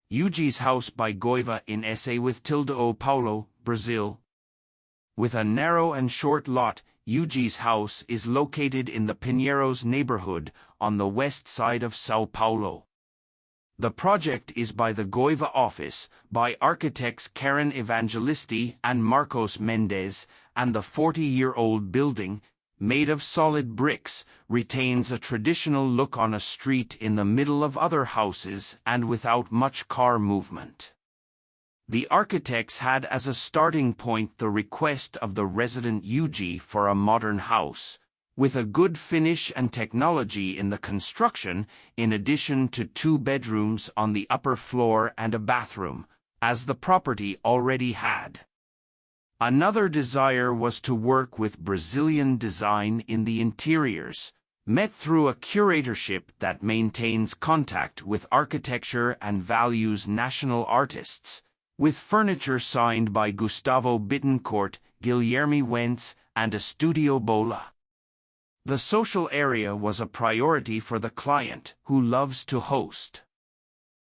Yuji's house by Goiva in São Paulo, Brazil. With a narrow and short lot, Yuji's house is located in the Pinheiros neighborhood on the west side of São Paulo. The project is by the Goiva office, by architects Karen Evangelisti and Marcos Mendes, and the 40-year-old building, made of solid bricks, retains a traditional look on a street in the middle of other houses and without much car movement. The architects had as a starting point the request of the resident Yuji for a modern house, with a good finish and technology in the construction, in addition to 2 bedrooms on the upper floor and a bathroom, as the property already had. Another desire was to work with Brazilian design in the interiors, met through a curatorship that maintains contact with architecture and values national artists, with furniture signed by Gustavo Bittencourt, Guilherme Wentz, and estudiobola. The social area was a priority for the client, who loves to host.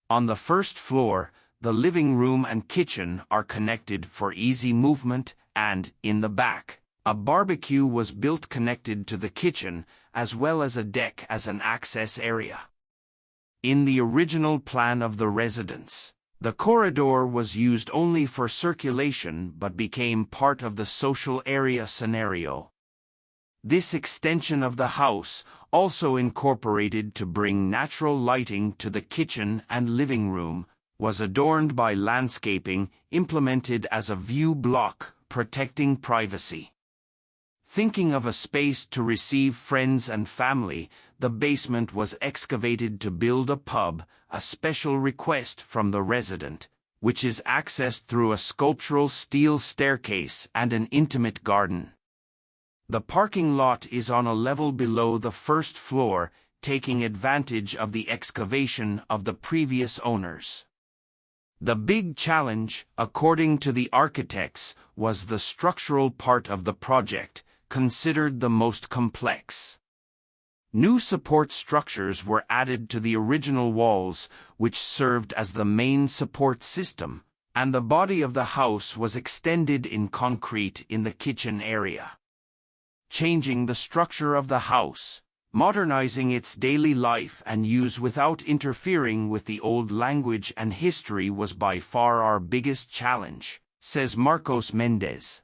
On the first floor, the living room and kitchen are connected for easy movement, and, in the back, a barbecue was built connected to the kitchen, as well as a deck as an access area. In the original plan of the residence, the corridor was used only for circulation but became part of the social area scenario. This extension of the house, also incorporated to bring natural lighting to the kitchen and living room, was adorned by landscaping implemented as a view block, protecting privacy. Thinking of a space to receive friends and family, the basement was excavated to build a pub, a special request from the resident, which is accessed through a sculptural steel staircase and an intimate garden. The parking lot is on a level below the first floor, taking advantage of the excavation of the previous owners. The big challenge, according to the architects, was the structural part of the project, considered the most complex. New support structures were added to the original walls, which served as the main support system, and the body of the house was extended in concrete in the kitchen area. Changing the structure of the house, modernizing its daily life and use without interfering with the old language and history was by far our biggest challenge, says Marcos Mendes.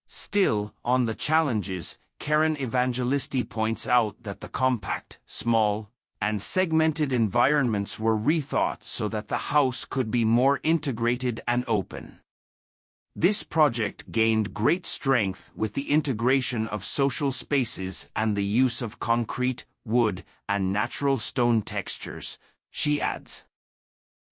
Still, on the challenges, Karen Evangelisti points out that the compact, small, and segmented environments were rethought so that the house could be more integrated and open. This project gained great strength with the integration of social spaces and the use of concrete, wood, and natural stone textures, she adds.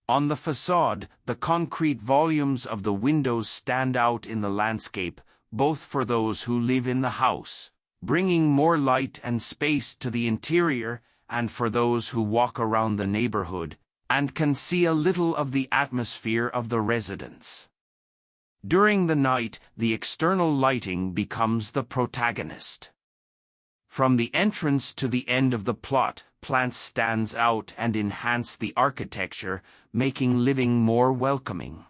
On the facade, the concrete volumes of the windows stand out in the landscape, both for those who live in the house, bringing more light and space to the interior, and for those who walk around the neighborhood, and can see a little of the atmosphere of the residence. During the night, the external lighting becomes the protagonist. From the entrance to the end of the plot, plants stand out and enhance the architecture, making living more welcoming.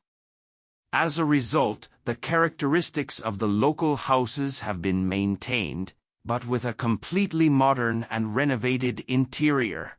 As a result, the characteristics of the local houses have been maintained, but with a completely modern and renovated interior.